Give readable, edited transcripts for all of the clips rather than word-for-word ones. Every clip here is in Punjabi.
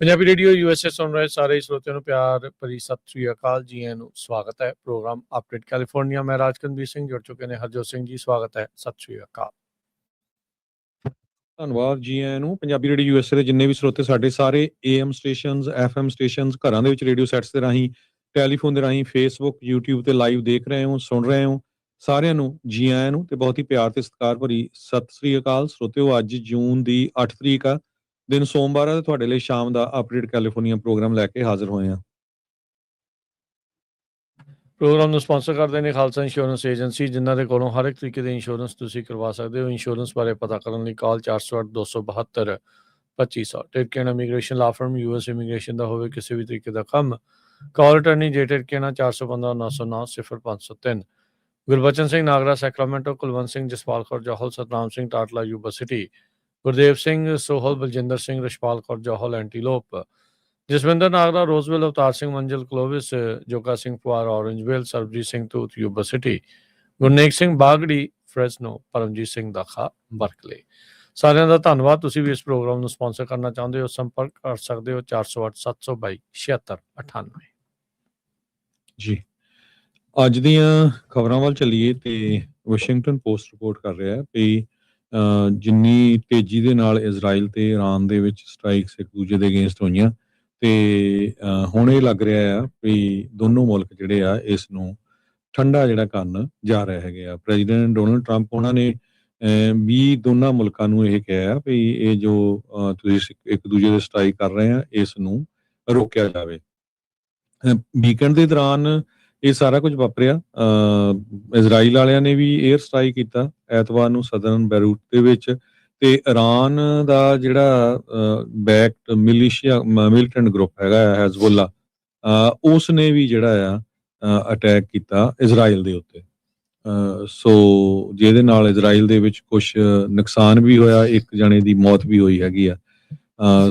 ਪੰਜਾਬੀ ਰੇਡੀਓ USA ਸੁਣ ਰਹੇ ਸਾਰੇ ਸਰੋਤਿਆਂ ਨੂੰ ਪਿਆਰ ਭਰੀ ਸਤਿ ਸ੍ਰੀ ਅਕਾਲ ਜੀ। ਆਇਆਂ ਨੂੰ ਸਵਾਗਤ ਹੈ ਪ੍ਰੋਗਰਾਮ ਅਪਡੇਟ ਕੈਲੀਫੋਰਨੀਆ। ਮੈਂ ਰਾਜਕਨਵੀਰ ਸਿੰਘ ਜੁੜ ਚੁੱਕੇ ਨੇ ਹਰਜੋਤ ਸਿੰਘ ਜੀ, ਸਵਾਗਤ ਹੈ, ਸਤਿ ਸ੍ਰੀ ਅਕਾਲ। ਧੰਨਵਾਦ ਜੀ। ਆਇਆਂ ਨੂੰ ਪੰਜਾਬੀ ਰੇਡੀਓ USA ਦੇ ਜਿੰਨੇ ਵੀ ਸਰੋਤੇ ਸਾਡੇ ਸਾਰੇ AM ਸਟੇਸ਼ਨਸ, FM ਸਟੇਸ਼ਨਸ, ਘਰਾਂ ਦੇ ਵਿੱਚ ਰੇਡੀਓ ਸੈਟਸ ਦੇ ਰਾਹੀਂ, ਟੈਲੀਫੋਨ ਦੇ ਰਾਹੀਂ, ਫੇਸਬੁੱਕ, YouTube ਤੇ ਲਾਈਵ ਦੇਖ ਰਹੇ ਹੋ, ਸੁਣ ਰਹੇ ਹੋ, ਸਾਰਿਆਂ ਨੂੰ ਜੀ ਆਇਆਂ ਨੂੰ ਤੇ ਬਹੁਤ ਹੀ ਪਿਆਰ ਤੇ ਸਤਿਕਾਰ ਭਰੀ ਸਤਿ ਸ੍ਰੀ ਅਕਾਲ। ਸਰੋਤਿਓ, ਅੱਜ ਜੂਨ ਦੀ 8 ਤਰੀਕ ਆ, ਦਿਨ ਸੋਮਵਾਰ ਆ ਤੇ ਤੁਹਾਡੇ ਲਈ ਸ਼ਾਮ ਦਾ ਅਪਡੇਟ ਕੈਲੀਫੋਰਨੀਆ ਪ੍ਰੋਗਰਾਮ ਲੈ ਕੇ ਹਾਜ਼ਰ ਹੋਏ ਆ। ਪ੍ਰੋਗਰਾਮ ਨੂੰ ਸਪਾਂਸਰ ਕਰਦੇ ਨੇ ਖਾਲਸਾ ਇੰਸ਼ੋਰੈਂਸ ਏਜੰਸੀ, ਜਿਨ੍ਹਾਂ ਦੇ ਕੋਲੋਂ ਹਰ ਇੱਕ ਤਰੀਕੇ ਦੇ ਇੰਸ਼ੋਰੈਂਸ ਤੁਸੀਂ ਕਰਵਾ ਸਕਦੇ ਹੋ। ਇੰਸ਼ੋਰੈਂਸ ਬਾਰੇ ਪਤਾ ਕਰਨ ਲਈ ਕਾਲ 408-272-2500। ਟਿਰਕੇਨਾ immigration law firm, US immigration ਦਾ ਹੋਵੇ ਕਿਸੇ ਵੀ ਤਰੀਕੇ ਦਾ ਕੰਮ, ਕਾਲ ਅਟਰਨੀ ਜੇ ਟਿਰਕੇਨਾ 415-909-0503। Gurbachan Singh Nagra Sacramento, Kulwant Singh Jaspal Kaur Johal, Satnam Singh Tatla Yuba City, Gurdev Singh Sohal, Baljinder Singh, Rashpal Kaur Johal Antelope, Jaswinder Nagra Roseville, Avtar Singh Manzil Clovis, Joga Singh Puar Orangevale, Sarabjit Singh Toot Yuba City, Gurnek Singh Bagri Fresno, Paramjit Singh ਦਾਖਾ ਬਰਕਲੇ। ਸਾਰਿਆਂ ਦਾ ਧੰਨਵਾਦ। ਤੁਸੀਂ ਵੀ ਇਸ ਪ੍ਰੋਗਰਾਮ ਨੂੰ ਸਪਾਂਸਰ ਕਰਨਾ ਚਾਹੁੰਦੇ ਹੋ, ਸੰਪਰਕ ਕਰ ਸਕਦੇ ਹੋ 408-722-7698 ਜੀ। ਅੱਜ ਦੀਆਂ ਖਬਰਾਂ ਵੱਲ ਚੱਲੀਏ ਤੇ ਵਾਸ਼ਿੰਗਟਨ ਪੋਸਟ ਰਿਪੋਰਟ ਕਰ ਰਿਹਾ ਵੀ ਜਿੰਨੀ ਤੇਜ਼ੀ ਦੇ ਨਾਲ ਇਜ਼ਰਾਈਲ ਤੇ ਇਰਾਨ ਦੇ ਵਿੱਚ ਸਟ੍ਰਾਈਕਸ ਇੱਕ ਦੂਜੇ ਦੇ ਅਗੇਂਸਟ ਹੋਈਆਂ ਤੇ ਹੁਣ ਇਹ ਲੱਗ ਰਿਹਾ ਆ ਵੀ ਦੋਨੋਂ ਮੁਲਕ ਜਿਹੜੇ ਆ ਇਸ ਨੂੰ ਠੰਡਾ ਜਿਹੜਾ ਕਰਨ ਜਾ ਰਹੇ ਹੈਗੇ ਆ। ਪ੍ਰੈਜ਼ੀਡੈਂਟ ਡੋਨਲਡ ਟਰੰਪ ਉਹਨਾਂ ਨੇ ਵੀ ਦੋਨਾਂ ਮੁਲਕਾਂ ਨੂੰ ਇਹ ਕਿਹਾ ਵੀ ਇਹ ਜੋ ਤੁਸੀਂ ਇੱਕ ਦੂਜੇ ਦੇ ਸਟ੍ਰਾਈਕ ਕਰ ਰਹੇ ਆ ਇਸ ਨੂੰ ਰੋਕਿਆ ਜਾਵੇ। ਵੀਕਐਂਡ ਦੇ ਦੌਰਾਨ ਇਹ ਸਾਰਾ ਕੁਝ ਵਾਪਰਿਆ। ਇਜ਼ਰਾਈਲ ਵਾਲਿਆਂ ਨੇ ਵੀ 에ਅਰ ਸਟ੍ਰਾਈਕ ਕੀਤਾ ਐਤਵਾਰ ਨੂੰ ਸਦਰਨ ਬੈਰੂਟ ਦੇ ਵਿੱਚ, ਤੇ ਇਰਾਨ ਦਾ ਜਿਹੜਾ ਬੈਕਡ ਮਿਲੀਟੈਂਟ ਗਰੁੱਪ ਹੈਗਾ ਹੈਜ਼ਬੁੱਲਾ, ਉਸ ਨੇ ਵੀ ਜਿਹੜਾ ਆ ਅਟੈਕ ਕੀਤਾ ਇਜ਼ਰਾਈਲ ਦੇ ਉੱਤੇ। ਸੋ ਜਿਹਦੇ ਨਾਲ ਇਜ਼ਰਾਈਲ ਦੇ ਵਿੱਚ ਕੁਝ ਨੁਕਸਾਨ ਵੀ ਹੋਇਆ, ਇੱਕ ਜਣੇ ਦੀ ਮੌਤ ਵੀ ਹੋਈ ਹੈਗੀ ਆ।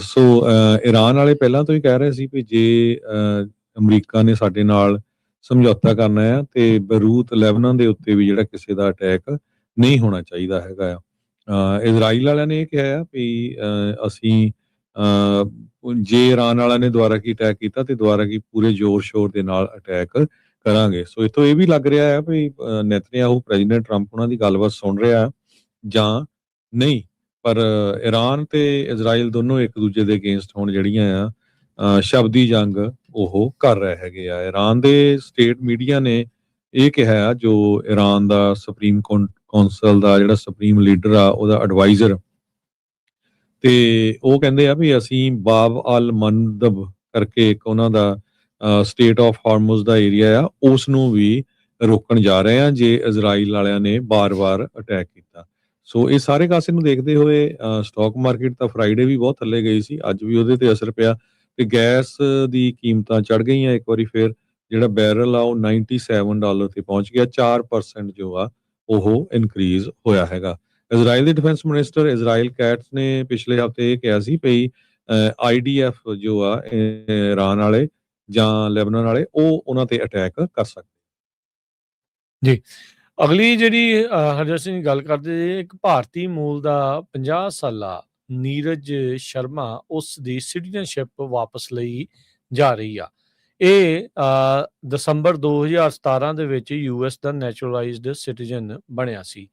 ਸੋ ਇਰਾਨ ਵਾਲੇ ਪਹਿਲਾਂ ਤੋਂ ਹੀ ਕਹਿ ਰਹੇ ਸੀ ਵੀ ਜੇ ਅਮਰੀਕਾ ਨੇ ਸਾਡੇ ਨਾਲ ਸਮਝੌਤਾ ਕਰਨਾ ਆ ਤੇ ਬੈਰੂਤ ਲੈਬਨਾਨ ਦੇ ਉੱਤੇ ਵੀ ਜਿਹੜਾ ਕਿਸੇ ਦਾ ਅਟੈਕ ਨਹੀਂ ਹੋਣਾ ਚਾਹੀਦਾ ਹੈਗਾ ਆ। ਇਜ਼ਰਾਈਲ ਵਾਲਿਆਂ ਨੇ ਇਹ ਕਿਹਾ ਵੀ ਅਸੀਂ ਜੇ ਇਰਾਨ ਵਾਲਿਆਂ ਨੇ ਦੁਬਾਰਾ ਕੀ ਅਟੈਕ ਕੀਤਾ ਤੇ ਦੁਬਾਰਾ ਕੀ ਪੂਰੇ ਜ਼ੋਰ ਸ਼ੋਰ ਦੇ ਨਾਲ ਅਟੈਕ ਕਰਾਂਗੇ। ਸੋ ਇੱਥੋਂ ਇਹ ਵੀ ਲੱਗ ਰਿਹਾ ਹੈ ਵੀ ਨੇਤਨਯਾਹੂ ਪ੍ਰੈਜ਼ੀਡੈਂਟ ਟਰੰਪ ਉਹਨਾਂ ਦੀ ਗੱਲਬਾਤ ਸੁਣ ਰਿਹਾ ਜਾਂ ਨਹੀਂ, ਪਰ ਇਰਾਨ ਤੇ ਇਜ਼ਰਾਈਲ ਦੋਨੋਂ ਇੱਕ ਦੂਜੇ ਦੇ ਅਗੇਂਸਟ ਹੁਣ ਜਿਹੜੀਆਂ ਆ ਸ਼ਬਦੀ ਜੰਗ ਉਹ ਕਰ ਰਹੇ ਹੈਗੇ ਆ। ਇਰਾਨ ਦੇ ਸਟੇਟ ਮੀਡੀਆ ਨੇ ਇਹ ਕਿਹਾ, ਜੋ ਇਰਾਨ ਦਾ ਸੁਪਰੀਮ ਕੌਂਸਲ ਦਾ ਜਿਹੜਾ ਸੁਪਰੀਮ ਲੀਡਰ ਆ ਉਹਦਾ ਐਡਵਾਈਜ਼ਰ, ਤੇ ਉਹ ਕਹਿੰਦੇ ਆ ਵੀ ਅਸੀਂ ਬਾਬ ਅਲ ਮੰਦਬ ਕਰਕੇ ਇੱਕ ਉਹਨਾਂ ਦਾ ਸਟੇਟ ਆਫ ਹਾਰਮੁਜ਼ ਦਾ ਏਰੀਆ ਆ, ਉਸ ਨੂੰ ਵੀ ਰੋਕਣ ਜਾ ਰਹੇ ਆ ਜੇ ਇਜ਼ਰਾਈਲ ਵਾਲਿਆਂ ਨੇ ਬਾਰ-ਬਾਰ ਅਟੈਕ ਕੀਤਾ। ਸੋ ਇਹ ਸਾਰੇ ਕਾਸੇ ਨੂੰ ਦੇਖਦੇ ਹੋਏ ਸਟਾਕ ਮਾਰਕੀਟ ਤਾਂ ਫਰਾਈਡੇ ਵੀ ਬਹੁਤ ਥੱਲੇ ਗਈ ਸੀ, ਅੱਜ ਵੀ ਉਹਦੇ ਤੇ ਅਸਰ ਪਿਆ ਤੇ ਗੈਸ ਦੀ ਕੀਮਤਾਂ ਚੜ ਗਈਆਂ ਇੱਕ ਵਾਰੀ ਫੇਰ। ਜਿਹੜਾ ਬੈਰਲ ਆ ਉਹ $97 ਤੇ ਪਹੁੰਚ ਗਿਆ, 4% ਜੋ ਆ ਉਹ ਇਨਕਰੀਜ਼ ਹੋਇਆ ਹੈਗਾ। ਇਜ਼ਰਾਈਲ ਦੇ ਡਿਫੈਂਸ ਮਿਨਿਸਟਰ ਇਜ਼ਰਾਈਲ ਕੈਟਸ ਨੇ ਪਿਛਲੇ ਹਫ਼ਤੇ ਇਹ ਕਿਹਾ ਸੀ ਵੀ IDF ਜੋ ਆ ਇਰਾਨ ਵਾਲੇ ਜਾਂ ਲੈਬਨਾਨ ਵਾਲੇ ਉਹ ਉਹਨਾਂ ਤੇ ਅਟੈਕ ਕਰ ਸਕਦੇ ਜੀ। ਅਗਲੀ ਜਿਹੜੀ ਹਰਜੋਤ ਸਿੰਘ ਗੱਲ ਕਰਦੇ, ਇੱਕ ਭਾਰਤੀ ਮੂਲ ਦਾ 50 ਸਾਲਾ ਨੀਰਜ ਸ਼ਰਮਾ ਉਸ ਦੀ ਸਿਟੀਜ਼ਨਸ਼ਿਪ ਵਾਪਸ ਲਈ ਜਾ ਰਹੀ ਆ। ਇਹ ਦਸੰਬਰ 2017 ਦੇ ਵਿੱਚ US ਦਾ ਨੈਚੁਰਲਾਈਜ਼ਡ ਸਿਟੀਜ਼ਨ ਬਣਿਆ ਸੀ।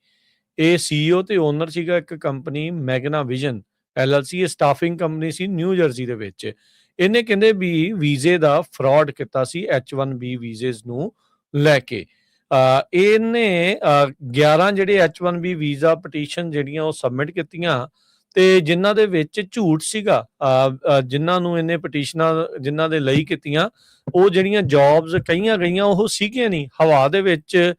ਇਹ CEO ਤੇ ਓਨਰ ਸੀਗਾ ਇੱਕ company Magna Vision LLC, staffing company ਸੀ ਨਿਊ ਜਰਸੀ ਦੇ ਵਿੱਚ। ਇਹਨੇ ਕਹਿੰਦੇ ਵੀ ਵੀਜ਼ੇ ਦਾ ਫਰਾਡ ਕੀਤਾ ਸੀ H1B ਵੀਜ਼ੇਜ਼ ਨੂੰ ਲੈ ਕੇ। ਇਹਨੇ 11 ਜਿਹੜੇ H1B ਵੀਜ਼ਾ ਪਟੀਸ਼ਨ ਜਿਹੜੀਆਂ ਉਹ ਸਬਮਿਟ ਕੀਤੀਆਂ ਤੇ ਜਿਨ੍ਹਾਂ ਦੇ ਵਿੱਚ ਝੂਠ ਸੀਗਾ। ਜਿਨ੍ਹਾਂ ਨੂੰ ਇਹਨੇ ਪਟੀਸ਼ਨਾਂ ਜਿਨ੍ਹਾਂ ਦੇ ਲਈ ਕੀਤੀਆਂ, ਉਹ ਜਿਹੜੀਆਂ ਜੌਬਸ ਕਹੀਆਂ ਗਈਆਂ ਉਹ ਸੀਗੀਆਂ ਨਹੀਂ, ਹਵਾ ਦੇ ਵਿੱਚ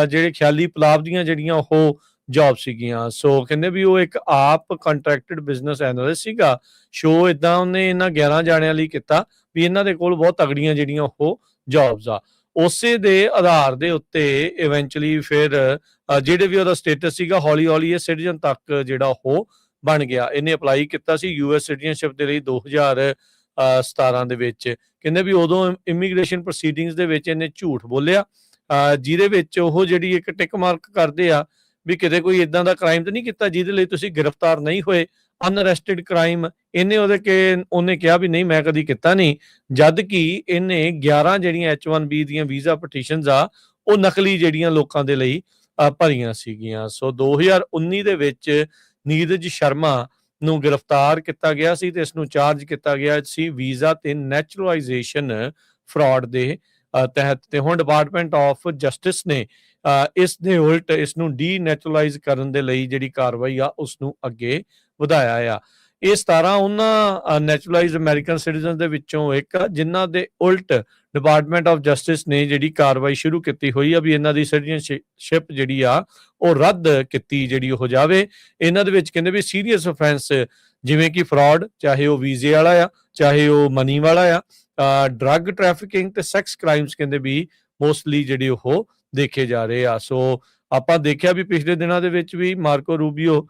ਜਿਹੜੇ ਖਿਆਲੀ ਪਲਾਵ ਦੀਆਂ ਜਿਹੜੀਆਂ ਉਹ ਜੌਬ ਸੀਗੀਆਂ। ਸੋ ਕਹਿੰਦੇ ਵੀ ਉਹ ਇੱਕ ਆਪ ਕੰਟਰੈਕਟਡ ਬਿਜ਼ਨਸ ਐਨਾਲਿਸਟ ਸੀਗਾ। ਸ਼ੋ ਇਦਾਂ ਉਹਨੇ ਇਹਨਾਂ 11 ਜਾਣਿਆਂ ਲਈ ਕੀਤਾ ਵੀ ਇਹਨਾਂ ਦੇ ਕੋਲ ਬਹੁਤ ਤਗੜੀਆਂ ਜਿਹੜੀਆਂ ਉਹ ਜੌਬਸ ਆ। ਉਸੇ ਦੇ ਆਧਾਰ ਦੇ ਉੱਤੇ ਇਵੈਂਚੁਅਲੀ ਫਿਰ ਜਿਹੜੇ ਵੀ ਉਹਦਾ ਸਟੇਟਸ ਸੀਗਾ ਹੌਲੀ ਹੌਲੀ ਇਹ ਸਿਟੀਜ਼ਨ ਤੱਕ ਜਿਹੜਾ ਉਹ ਬਣ ਗਿਆ। ਇਹਨੇ ਅਪਲਾਈ ਕੀਤਾ ਸੀ US ਸਿਟੀਜ਼ਨਸ਼ਿਪ ਦੇ ਲਈ 2017 ਦੇ ਵਿੱਚ। ਕਹਿੰਦੇ ਵੀ ਉਦੋਂ ਇਮੀਗ੍ਰੇਸ਼ਨ ਪ੍ਰੋਸੀਡਿੰਗਸ ਦੇ ਵਿੱਚ ਇਹਨੇ ਝੂਠ ਬੋਲਿਆ ਜਿਹਦੇ ਵਿੱਚ ਉਹ ਜਿਹੜੀ ਇੱਕ ਟਿਕ ਮਾਰਕ ਕਰਦੇ ਆ ਵੀ ਕਿਤੇ ਕੋਈ ਇਦਾਂ ਦਾ ਕ੍ਰਾਈਮ ਤਾਂ ਨਹੀਂ ਕੀਤਾ ਜਿਹਦੇ ਲਈ ਤੁਸੀਂ ਗ੍ਰਿਫਤਾਰ ਨਹੀਂ ਹੋਏ, ਅਨਅਰੈਸਟਡ ਕ੍ਰਾਈਮ। ਉਹਨੇ ਕਿਹਾ ਵੀ ਨਹੀਂ ਮੈਂ ਕਦੀ ਕੀਤਾ ਨਹੀਂ, ਜਦ ਕਿ ਇਹਨੇ 11 ਜਿਹੜੀਆਂ H1B ਦੀਆਂ ਵੀਜ਼ਾ ਪਟੀਸ਼ਨਸ ਆ ਉਹ ਨਕਲੀ ਜਿਹੜੀਆਂ ਲੋਕਾਂ ਦੇ ਲਈ ਭਰੀਆਂ ਸੀਗੀਆਂ। ਸੋ 2019 ਦੇ ਵਿੱਚ ਨੀਰਜ ਸ਼ਰਮਾ ਨੂੰ ਗ੍ਰਿਫਤਾਰ ਕੀਤਾ ਗਿਆ ਸੀ ਤੇ ਇਸ ਨੂੰ ਚਾਰਜ ਕੀਤਾ ਗਿਆ ਸੀ ਵੀਜ਼ਾ ਤੇ ਨੈਚੁਰਲਾਈਜੇਸ਼ਨ ਫਰਾਡ ਦੇ ਤਹਿਤ। ਤੇ ਹੁਣ ਡਿਪਾਰਟਮੈਂਟ ਆਫ ਜਸਟਿਸ ਨੇ ਇਸ ਦੇ ਉਲਟ ਇਸ ਨੂੰ ਡੀਨੈਚੁਰਲਾਈਜ਼ ਕਰਨ ਦੇ ਲਈ ਜਿਹੜੀ ਕਾਰਵਾਈ ਆ ਉਸ ਨੂੰ ਅੱਗੇ ਵਧਾਇਆ ਆ। ਇਹ 17 ਉਹਨਾਂ ਨੈਚੁਰਲਾਈਜ਼ਡ ਅਮਰੀਕਨ ਸਿਟੀਜ਼ਨ ਦੇ ਵਿੱਚੋਂ ਇੱਕ ਜਿਨ੍ਹਾਂ ਦੇ ਉਲਟ ਡਿਪਾਰਟਮੈਂਟ ਆਫ ਜਸਟਿਸ ਨੇ ਜਿਹੜੀ ਕਾਰਵਾਈ ਸ਼ੁਰੂ ਕੀਤੀ ਹੋਈ ਆ ਵੀ ਇਹਨਾਂ ਦੀ ਸਿਟੀਜ਼ਨਸ਼ਿਪ ਜਿਹੜੀ ਆ ਉਹ ਰੱਦ ਕੀਤੀ ਜਿਹੜੀ ਹੋ ਜਾਵੇ। ਇਹਨਾਂ ਦੇ ਵਿੱਚ ਕਹਿੰਦੇ ਵੀ ਸੀਰੀਅਸ ਅਫੈਂਸ ਜਿਵੇਂ ਕਿ ਫਰਾਡ, ਚਾਹੇ ਉਹ ਵੀਜ਼ੇ ਵਾਲਾ ਆ ਚਾਹੇ ਉਹ ਮਨੀ ਵਾਲਾ ਆ, ਡਰੱਗ ਟ੍ਰੈਫਿਕਿੰਗ ਤੇ ਸੈਕਸ ਕ੍ਰਾਈਮਸ ਕਹਿੰਦੇ ਵੀ ਮੋਸਟਲੀ ਜਿਹੜੇ ਉਹ ਦੇਖੇ ਜਾ ਰਹੇ ਆ। ਸੋ ਆਪਾਂ ਦੇਖਿਆ ਵੀ ਪਿਛਲੇ ਦਿਨਾਂ ਦੇ ਵਿੱਚ ਵੀ ਮਾਰਕੋ ਰੂਬੀਓ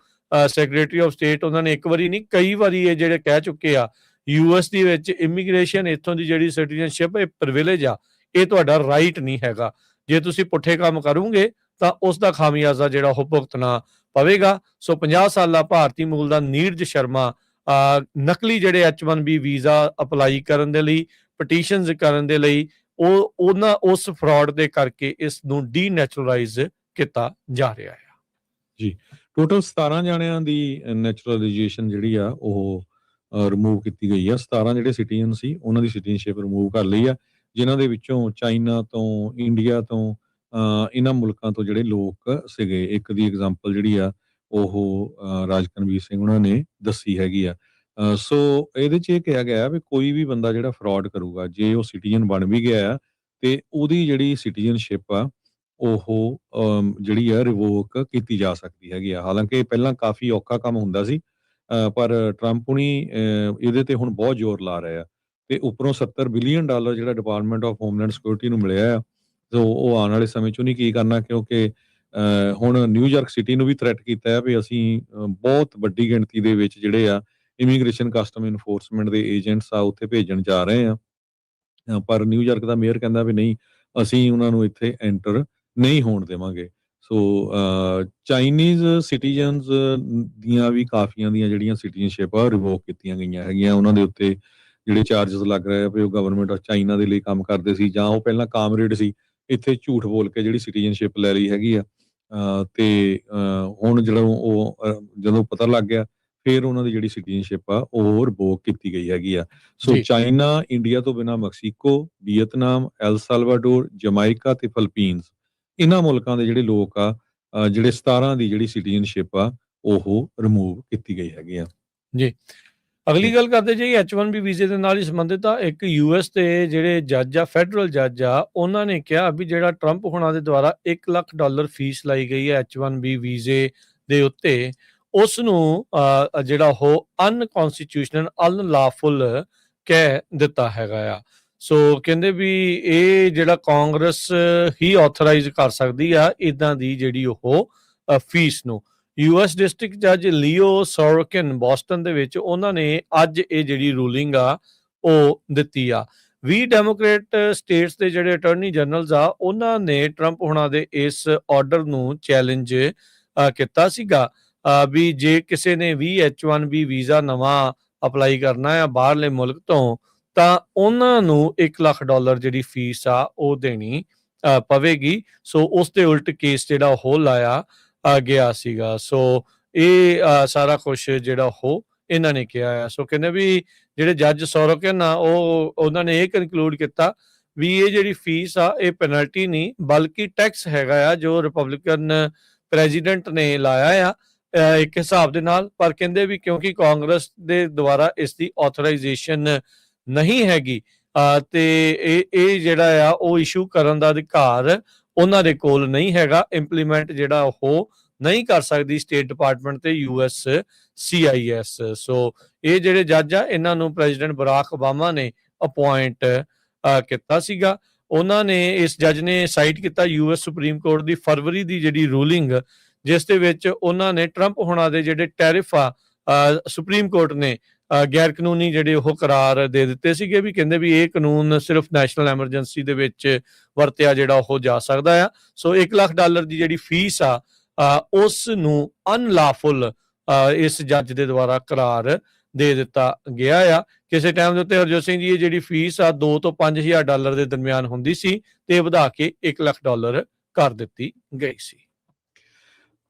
ਸੈਕਟਰੀ ਆਫ ਸਟੇਟ ਉਹਨਾਂ ਨੇ ਇੱਕ ਵਾਰੀ ਨਹੀਂ ਕਈ ਵਾਰੀ ਇਹ ਜਿਹੜੇ ਕਹਿ ਚੁੱਕੇ ਆ US ਦੀ ਵਿੱਚ ਇਮੀਗ੍ਰੇਸ਼ਨ ਇੱਥੋਂ ਦੀ ਜਿਹੜੀ ਸਿਟੀਜ਼ਨਸ਼ਿਪ ਇਹ ਪ੍ਰਿਵਿਲੇਜ ਆ, ਇਹ ਤੁਹਾਡਾ ਰਾਈਟ ਨਹੀਂ ਹੈਗਾ। ਜੇ ਤੁਸੀਂ ਪੁੱਠੇ ਕੰਮ ਕਰੋਗੇ ਤਾਂ ਉਸ ਦਾ ਖਾਮਿਆਜ਼ਾ ਜਿਹੜਾ ਉਹ ਭੁਗਤਣਾ ਪਵੇਗਾ। ਸੋ 50 ਸਾਲਾ ਭਾਰਤੀ ਮੂਲ ਦਾ ਨੀਰਜ ਸ਼ਰਮਾ ਨਕਲੀ ਜਿਹੜੇ H1B ਵੀਜ਼ਾ ਅਪਲਾਈ ਕਰਨ ਦੇ ਲਈ, ਪਟੀਸ਼ਨਸ ਕਰਨ ਦੇ ਲਈ ਉਸ ਫਰਾਡ ਦੇ ਕਰਕੇ ਇਸ ਨੂੰ ਡੀਨੈਚੁਰਲਾਈਜ਼ ਕੀਤਾ ਜਾ ਰਿਹਾ ਹੈ। ਜੀ, ਟੋਟਲ 17 ਜਾਣਿਆਂ ਦੀ ਨੈਚੁਰਲਾਈਜੇਸ਼ਨ ਜਿਹੜੀ ਆ ਉਹ ਰਿਮੂਵ ਕੀਤੀ ਗਈ ਆ। 17 ਜਿਹੜੇ ਸਿਟੀਜ਼ਨ ਸੀ ਉਹਨਾਂ ਦੀ ਸਿਟੀਜ਼ਨਸ਼ਿਪ ਰਿਮੂਵ ਕਰ ਲਈ ਆ, ਜਿਨ੍ਹਾਂ ਦੇ ਵਿੱਚੋਂ ਚਾਈਨਾ ਤੋਂ, ਇੰਡੀਆ ਤੋਂ, ਇਹਨਾਂ ਮੁਲਕਾਂ ਤੋਂ ਜਿਹੜੇ ਲੋਕ ਸੀਗੇ। ਇੱਕ ਦੀ ਐਗਜ਼ਾਮਪਲ ਜਿਹੜੀ ਆ ਉਹ ਰਾਜਕਨਵੀਰ ਸਿੰਘ ਉਹਨਾਂ ਨੇ ਦੱਸੀ ਹੈਗੀ ਆ। ਸੋ ਇਹਦੇ 'ਚ ਇਹ ਕਿਹਾ ਗਿਆ ਵੀ ਕੋਈ ਵੀ ਬੰਦਾ ਜਿਹੜਾ ਫਰਾਡ ਕਰੂਗਾ, ਜੇ ਉਹ ਸਿਟੀਜ਼ਨ ਬਣ ਵੀ ਗਿਆ ਆ ਤੇ ਉਹਦੀ ਜਿਹੜੀ ਸਿਟੀਜ਼ਨਸ਼ਿਪ ਆ ਉਹ ਜਿਹੜੀ ਆ ਰਿਵੋਕ ਕੀਤੀ ਜਾ ਸਕਦੀ ਹੈਗੀ ਆ। ਹਾਲਾਂਕਿ ਪਹਿਲਾਂ ਕਾਫੀ ਔਖਾ ਕੰਮ ਹੁੰਦਾ ਸੀ, ਪਰ ਟਰੰਪ ਹੁਣੀ ਇਹਦੇ ਤੇ ਹੁਣ ਬਹੁਤ ਜ਼ੋਰ ਲਾ ਰਹੇ ਆ ਤੇ ਉੱਪਰੋਂ $70 ਬਿਲੀਅਨ ਜਿਹੜਾ ਡਿਪਾਰਟਮੈਂਟ ਆਫ ਹੋਮਲੈਂਡ ਸਿਕਿਉਰਿਟੀ ਨੂੰ ਮਿਲਿਆ ਆ। ਸੋ ਉਹ ਆਉਣ ਵਾਲੇ ਸਮੇਂ 'ਚ ਨਹੀਂ ਕੀ ਕਰਨਾ, ਕਿਉਂਕਿ ਹੁਣ ਨਿਊਯਾਰਕ ਸਿਟੀ ਨੂੰ ਵੀ ਥ੍ਰੈਟ ਕੀਤਾ ਹੈ ਵੀ ਅਸੀਂ ਬਹੁਤ ਵੱਡੀ ਗਿਣਤੀ ਦੇ ਵਿੱਚ ਜਿਹੜੇ ਆ ਇਮੀਗ੍ਰੇਸ਼ਨ ਕਸਟਮ ਇਨਫੋਰਸਮੈਂਟ ਦੇ ਏਜੰਟਸ ਆ ਉੱਥੇ ਭੇਜਣ ਜਾ ਰਹੇ ਆ। ਪਰ ਨਿਊਯਾਰਕ ਦਾ ਮੇਅਰ ਕਹਿੰਦਾ ਵੀ ਨਹੀਂ, ਅਸੀਂ ਉਹਨਾਂ ਨੂੰ ਇੱਥੇ ਐਂਟਰ ਨਹੀਂ ਹੋਣ ਦੇਵਾਂਗੇ। ਸੋ ਚਾਈਨੀਜ਼ ਸਿਟੀਜ਼ਨਸ ਦੀਆਂ ਵੀ ਕਾਫੀਆਂ ਦੀਆਂ ਜਿਹੜੀਆਂ ਸਿਟੀਜ਼ਨਸ਼ਿਪ ਆ ਰਿਵੋਕ ਕੀਤੀਆਂ ਗਈਆਂ ਹੈਗੀਆਂ। ਉਹਨਾਂ ਦੇ ਉੱਤੇ ਜਿਹੜੇ ਚਾਰਜਸ ਲੱਗ ਰਹੇ ਆ ਵੀ ਉਹ ਗਵਰਨਮੈਂਟ ਆਫ ਚਾਈਨਾ ਦੇ ਲਈ ਕੰਮ ਕਰਦੇ ਸੀ ਜਾਂ ਉਹ ਪਹਿਲਾਂ ਕਾਮਰੇਡ ਸੀ, ਇੱਥੇ ਝੂਠ ਬੋਲ ਕੇ ਜਿਹੜੀ ਸਿਟੀਜ਼ਨਸ਼ਿਪ ਲੈ ਲਈ ਹੈਗੀ ਆ। ਤੇ ਹੁਣ ਜਦੋਂ ਪਤਾ ਲੱਗ ਗਿਆ ਫਿਰ ਉਹਨਾਂ ਦੀ ਜਿਹੜੀ ਸਿਟੀਜ਼ਨਸ਼ਿਪ ਆ ਉਹ ਰਿਵੋਕ ਕੀਤੀ ਗਈ ਹੈਗੀ ਆ। ਸੋ ਚਾਈਨਾ, ਇੰਡੀਆ ਤੋਂ ਬਿਨਾਂ Mexico, Vietnam, L Salvador, Jamaica ਤੇ ਫਿਲੀਪੀਨਸ, ਇਹਨਾਂ ਮੁਲਕਾਂ ਦੇ ਜਿਹੜੇ ਲੋਕ ਆ ਜਿਹੜੇ 17 ਦੀ ਜਿਹੜੀ ਸਿਟੀਜ਼ਨਸ਼ਿਪ ਆ ਉਹ ਰਿਮੂਵ ਕੀਤੀ ਗਈ ਹੈਗੀ ਆ। ਜੀ, ਅਗਲੀ ਗੱਲ ਕਰਦੇ ਜੀ H1B ਵੀਜ਼ੇ ਦੇ ਨਾਲ ਹੀ ਸੰਬੰਧਿਤ ਆ। ਇੱਕ US ਦੇ ਜਿਹੜੇ ਜੱਜ ਆ, ਫੈਡਰਲ ਜੱਜ ਆ, ਉਹਨਾਂ ਨੇ ਕਿਹਾ ਵੀ ਜਿਹੜਾ ਟਰੰਪ ਹੁਣਾਂ ਦੇ ਦੁਆਰਾ $1 ਲੱਖ ਫੀਸ ਲਾਈ ਗਈ ਹੈ H1B ਵੀਜ਼ੇ ਦੇ ਉੱਤੇ, ਉਸ ਨੂੰ ਜਿਹੜਾ ਉਹ ਅਨਕਨਸਟੀਟਿਊਸ਼ਨਲ, ਅਨਲਾਫੁਲ ਕਹਿ ਦਿੱਤਾ ਹੈਗਾ ਆ। ਸੋ ਕਹਿੰਦੇ ਵੀ ਇਹ ਜਿਹੜਾ ਕਾਂਗਰਸ ਹੀ ਆਥੋਰਾਈਜ਼ ਕਰ ਸਕਦੀ ਆ ਇਦਾਂ ਦੀ ਜਿਹੜੀ ਉਹ ਫੀਸ ਨੂੰ। US ਡਿਸਟ੍ਰਿਕਟ ਜੱਜ ਲੀਓ ਸੋਰਕਿਨ ਬੋਸਟਨ ਦੇ ਵਿੱਚ ਉਹਨਾਂ ਨੇ ਅੱਜ ਇਹ ਜਿਹੜੀ ਰੂਲਿੰਗ ਆ ਉਹ ਦਿੱਤੀ ਆ। 20 ਡੈਮੋਕ੍ਰੇਟ ਸਟੇਟਸ ਦੇ ਜਿਹੜੇ ਅਟਾਰਨੀ ਜਨਰਲਸ ਆ ਉਹਨਾਂ ਨੇ ਟਰੰਪ ਹੁਣਾਂ ਦੇ ਇਸ ਆਰਡਰ ਨੂੰ ਚੈਲੰਜ ਕੀਤਾ ਸੀਗਾ ਵੀ ਜੇ ਕਿਸੇ ਨੇ ਵੀ H1B ਵੀਜ਼ਾ ਨਵਾਂ ਅਪਲਾਈ ਕਰਨਾ ਆ ਬਾਹਰਲੇ ਮੁਲਕ ਤੋਂ ਤਾਂ ਉਹਨਾਂ ਨੂੰ $1 ਲੱਖ ਜਿਹੜੀ ਫੀਸ ਆ ਉਹ ਦੇਣੀ ਪਵੇਗੀ। ਸੋ ਉਸ ਦੇ ਉਲਟ ਕੇਸ ਜਿਹੜਾ ਉਹ ਲਾਇਆ ਗਿਆ ਸੀਗਾ। ਸੋ ਇਹ ਸਾਰਾ ਕੁਛ ਜਿਹੜਾ ਉਹ ਇਹਨਾਂ ਨੇ ਕਿਹਾ ਆ। ਸੋ ਕਹਿੰਦੇ ਵੀ ਜਿਹੜੇ ਜੱਜ ਸੋਰੋਕਿਨ ਆ ਉਹਨਾਂ ਨੇ ਇਹ ਕਨਕਲੂਡ ਕੀਤਾ ਵੀ ਇਹ ਜਿਹੜੀ ਫੀਸ ਆ ਇਹ ਪੈਨਲਟੀ ਨਹੀਂ ਬਲਕਿ ਟੈਕਸ ਹੈਗਾ ਆ ਜੋ ਰਿਪਬਲਿਕਨ ਪ੍ਰੈਜ਼ੀਡੈਂਟ ਨੇ ਲਾਇਆ ਆ ਇੱਕ ਹਿਸਾਬ ਦੇ ਨਾਲ। ਪਰ ਕਹਿੰਦੇ ਵੀ ਕਿਉਂਕਿ ਕਾਂਗਰਸ ਦੇ ਦੁਆਰਾ ਇਸ ਦੀ ਆਥੋਰਾਈਜ਼ੇਸ਼ਨ ਨਹੀਂ ਹੈਗੀ ਤੇ ਇਹ ਜਿਹੜਾ ਆ ਉਹ ਇਸ਼ੂ ਕਰਨ ਦਾ ਅਧਿਕਾਰ ਉਹਨਾਂ ਦੇ ਕੋਲ ਨਹੀਂ ਹੈਗਾ। ਇੰਪਲੀਮੈਂਟ ਜਿਹੜਾ ਉਹ ਨਹੀਂ ਕਰ ਸਕਦੀ ਸਟੇਟ ਡਿਪਾਰਟਮੈਂਟ ਤੇ USCIS। ਸੋ ਇਹ ਜਿਹੜੇ ਜੱਜ ਆ ਇਹਨਾਂ ਨੂੰ ਪ੍ਰੈਜ਼ੀਡੈਂਟ ਬਰਾਕ ਓਬਾਮਾ ਨੇ ਅਪੁਆਇੰਟ ਕੀਤਾ ਸੀਗਾ। ਉਹਨਾਂ ਨੇ ਇਸ ਜੱਜ ਨੇ ਸਾਈਟ ਕੀਤਾ US ਸੁਪਰੀਮ ਕੋਰਟ ਦੀ ਫਰਵਰੀ ਦੀ ਜਿਹੜੀ ਰੂਲਿੰਗ, ਜਿਸ ਦੇ ਵਿੱਚ ਉਹਨਾਂ ਨੇ ਟਰੰਪ ਹੁਣਾਂ ਦੇ ਜਿਹੜੇ ਟੈਰਿਫ ਆ ਸੁਪਰੀਮ ਕੋਰਟ ਨੇ ਗੈਰ ਕਾਨੂੰਨੀ ਜਿਹੜੇ ਉਹ ਕਰਾਰ ਦੇ ਦਿੱਤੇ ਸੀਗੇ, ਵੀ ਕਹਿੰਦੇ ਵੀ ਇਹ ਕਾਨੂੰਨ ਸਿਰਫ ਨੈਸ਼ਨਲ ਐਮਰਜੈਂਸੀ ਦੇ ਵਿੱਚ ਵਰਤਿਆ ਜਿਹੜਾ ਉਹ ਜਾ ਸਕਦਾ ਆ। ਸੋ $1 ਲੱਖ ਦੀ ਜਿਹੜੀ ਫੀਸ ਆ ਉਸ ਨੂੰ ਅਨਲਾਫੁਲ ਇਸ ਜੱਜ ਦੇ ਦੁਆਰਾ ਕਰਾਰ ਦੇ ਦਿੱਤਾ ਗਿਆ ਆ। ਕਿਸੇ ਟਾਈਮ ਦੇ ਉੱਤੇ ਹਰਜੋਤ ਸਿੰਘ ਜੀ ਇਹ ਜਿਹੜੀ ਫੀਸ ਆ $2 ਤੋਂ $5,000 ਦੇ ਦਰਮਿਆਨ ਹੁੰਦੀ ਸੀ, ਤੇ ਵਧਾ ਕੇ $1 ਲੱਖ ਕਰ ਦਿੱਤੀ ਗਈ ਸੀ।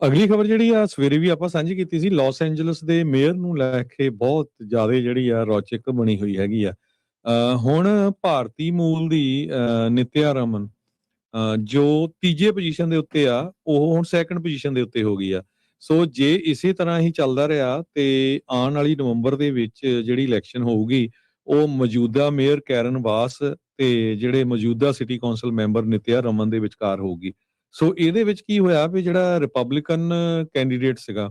ਅਗਲੀ ਖਬਰ ਜਿਹੜੀ ਆ ਸਵੇਰੇ ਵੀ ਆਪਾਂ ਸਾਂਝੀ ਕੀਤੀ ਸੀ, ਲਾਸ ਐਂਜਲਸ ਦੇ ਮੇਅਰ ਨੂੰ ਲੈ ਕੇ ਬਹੁਤ ਜ਼ਿਆਦਾ ਜਿਹੜੀ ਆ ਰੌਚਕ ਬਣੀ ਹੋਈ ਹੈਗੀ ਆ। ਹੁਣ ਭਾਰਤੀ ਮੂਲ ਦੀ ਨਿਤਿਆ ਰਮਨ ਜੋ ਤੀਜੇ ਪੋਜੀਸ਼ਨ ਦੇ ਉੱਤੇ ਆ, ਉਹ ਹੁਣ ਸੈਕੰਡ ਪੋਜੀਸ਼ਨ ਦੇ ਉੱਤੇ ਹੋ ਗਈ ਆ। ਸੋ ਜੇ ਇਸੇ ਤਰ੍ਹਾਂ ਹੀ ਚੱਲਦਾ ਰਿਹਾ ਤੇ ਆਉਣ ਵਾਲੀ ਨਵੰਬਰ ਦੇ ਵਿੱਚ ਜਿਹੜੀ ਇਲੈਕਸ਼ਨ ਹੋਊਗੀ, ਉਹ ਮੌਜੂਦਾ ਮੇਅਰ ਕੈਰਨ ਬਾਸ ਤੇ ਜਿਹੜੇ ਮੌਜੂਦਾ city council member Nitya Raman ਦੇ ਵਿਚਕਾਰ ਹੋਊਗੀ। ਸੋ ਇਹਦੇ ਵਿੱਚ ਕੀ ਹੋਇਆ ਵੀ ਜਿਹੜਾ ਰਿਪਬਲਿਕਨ ਕੈਂਡੀਡੇਟ ਸੀਗਾ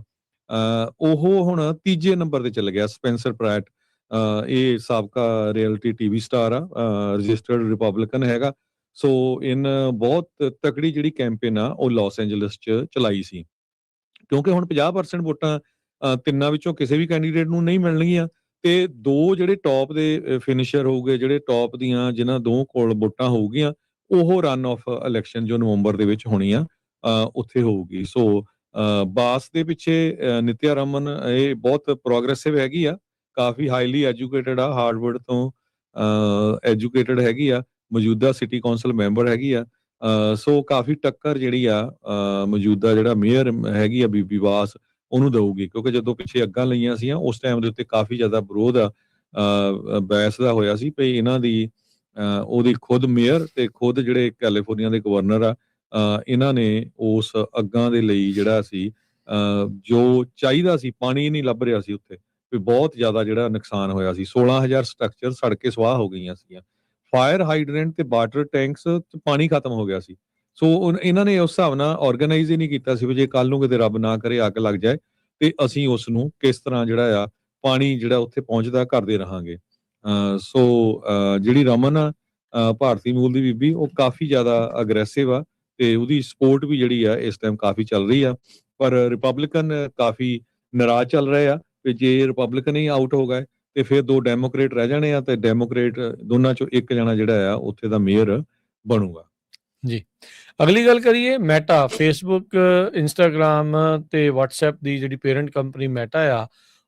ਉਹ ਹੁਣ ਤੀਜੇ ਨੰਬਰ ਤੇ ਚੱਲ ਗਿਆ, ਸਪੈਂਸਰ ਪ੍ਰੈਟ। ਇਹ ਸਾਬਕਾ ਰਿਐਲਿਟੀ ਟੀਵੀ ਸਟਾਰ ਆ, ਰਜਿਸਟਰਡ ਰਿਪਬਲਿਕਨ ਹੈਗਾ। ਸੋ ਇਨ ਬਹੁਤ ਤਕੜੀ ਜਿਹੜੀ ਕੈਂਪੇਨ ਆ ਉਹ ਲਾਸ ਐਂਜਲਸ 'ਚ ਚਲਾਈ ਸੀ, ਕਿਉਂਕਿ ਹੁਣ 50% ਵੋਟਾਂ ਤਿੰਨਾਂ ਵਿੱਚੋਂ ਕਿਸੇ ਵੀ ਕੈਂਡੀਡੇਟ ਨੂੰ ਨਹੀਂ ਮਿਲਣਗੀਆਂ, ਤੇ ਦੋ ਜਿਹੜੇ ਟੌਪ ਦੇ ਫਿਨਿਸ਼ਰ ਹੋਊਗੇ, ਜਿਹੜੇ ਟੌਪ ਦੀਆਂ ਜਿਨ੍ਹਾਂ ਦੋ ਕੋਲ ਵੋਟਾਂ ਹੋਊਗੀਆਂ, ਉਹ ਰਨ ਆਫ ਇਲੈਕਸ਼ਨ ਜੋ ਨਵੰਬਰ ਦੇ ਵਿੱਚ ਹੋਣੀ ਆ ਉੱਥੇ ਹੋਊਗੀ। ਸੋ ਬਾਸ ਦੇ ਪਿੱਛੇ ਨਿਤਿਆ ਰਮਨ ਇਹ ਬਹੁਤ ਪ੍ਰੋਗਰੈਸਿਵ ਹੈਗੀ ਆ, ਕਾਫੀ ਹਾਈਲੀ ਐਜੂਕੇਟਡ ਆ, ਹਾਰਵਰਡ ਤੋਂ ਐਜੂਕੇਟਡ ਹੈਗੀ ਆ, ਮੌਜੂਦਾ ਸਿਟੀ ਕੌਂਸਲ ਮੈਂਬਰ ਹੈਗੀ ਆ। ਸੋ ਕਾਫੀ ਟੱਕਰ ਜਿਹੜੀ ਆ ਮੌਜੂਦਾ ਜਿਹੜਾ ਮੇਅਰ ਹੈਗੀ ਆ ਬੀਬੀ ਬਾਸ ਉਹਨੂੰ ਦਊਗੀ, ਕਿਉਂਕਿ ਜਦੋਂ ਪਿੱਛੇ ਅੱਗਾਂ ਲਈਆਂ ਸੀਆਂ ਉਸ ਟਾਈਮ ਦੇ ਉੱਤੇ ਕਾਫੀ ਜ਼ਿਆਦਾ ਵਿਰੋਧ ਬਹਿਸ ਦਾ ਹੋਇਆ ਸੀ ਵੀ ਇਹਨਾਂ ਦੀ ਉਹਦੀ ਖੁਦ ਮੇਅਰ ਤੇ ਖੁਦ ਜਿਹੜੇ ਕੈਲੀਫੋਰਨੀਆ ਦੇ ਗਵਰਨਰ ਆ ਇਹਨਾਂ ਨੇ ਉਸ ਅੱਗਾਂ ਦੇ ਲਈ ਜਿਹੜਾ ਸੀ ਜੋ ਚਾਹੀਦਾ ਸੀ, ਪਾਣੀ ਨਹੀਂ ਲੱਭ ਰਿਹਾ ਸੀ ਉੱਥੇ, ਵੀ ਬਹੁਤ ਜ਼ਿਆਦਾ ਜਿਹੜਾ ਨੁਕਸਾਨ ਹੋਇਆ ਸੀ। 16,000 ਸਟਰਕਚਰ ਸੜ ਕੇ ਸਵਾਹ ਹੋ ਗਈਆਂ ਸੀਗੀਆਂ। ਫਾਇਰ ਹਾਈਡਰੈਂਟ ਤੇ ਵਾਟਰ ਟੈਂਕਸ ਚ ਪਾਣੀ ਖਤਮ ਹੋ ਗਿਆ ਸੀ। ਸੋ ਇਹਨਾਂ ਨੇ ਉਸ ਹਿਸਾਬ ਨਾਲ ਆਰਗੇਨਾਈਜ਼ ਹੀ ਨਹੀਂ ਕੀਤਾ ਸੀ ਵੀ ਜੇ ਕੱਲ ਨੂੰ ਕਿਤੇ ਰੱਬ ਨਾ ਕਰੇ ਅੱਗ ਲੱਗ ਜਾਏ ਤੇ ਅਸੀਂ ਉਸ ਨੂੰ ਕਿਸ ਤਰ੍ਹਾਂ ਜਿਹੜਾ ਆ ਪਾਣੀ ਜਿਹੜਾ ਉੱਥੇ ਪਹੁੰਚਦਾ ਕਰਦੇ ਰਹਾਂਗੇ। ਸੋ ਜਿਹੜੀ ਰਮਨ ਆ ਭਾਰਤੀ ਮੂਲ ਦੀ ਬੀਬੀ, ਉਹ ਕਾਫੀ ਜ਼ਿਆਦਾ ਅਗਰੈਸਿਵ ਆ ਤੇ ਉਹਦੀ ਸਪੋਰਟ ਵੀ ਜਿਹੜੀ ਆ ਇਸ ਟਾਈਮ ਕਾਫੀ ਚੱਲ ਰਹੀ ਆ, ਪਰ ਰਿਪਬਲਿਕਨ ਕਾਫੀ ਨਾਰਾਜ਼ ਚੱਲ ਰਹੇ ਆ ਵੀ ਜੇ ਰਿਪਬਲਿਕਨ ਹੀ ਆਊਟ ਹੋ ਗਏ ਤੇ ਫਿਰ ਦੋ ਡੈਮੋਕ੍ਰੇਟ ਰਹਿ ਜਾਣੇ ਆ, ਤੇ ਡੈਮੋਕ੍ਰੇਟ ਦੋਨਾਂ ਚੋਂ ਇੱਕ ਜਣਾ ਜਿਹੜਾ ਆ ਉੱਥੇ ਦਾ ਮੇਅਰ ਬਣੂਗਾ। ਜੀ, ਅਗਲੀ ਗੱਲ ਕਰੀਏ ਮੈਟਾ, ਫੇਸਬੁੱਕ, ਇੰਸਟਾਗ੍ਰਾਮ ਤੇ WhatsApp ਦੀ ਜਿਹੜੀ ਪੇਰੈਂਟ ਕੰਪਨੀ ਮੈਟਾ ਆ,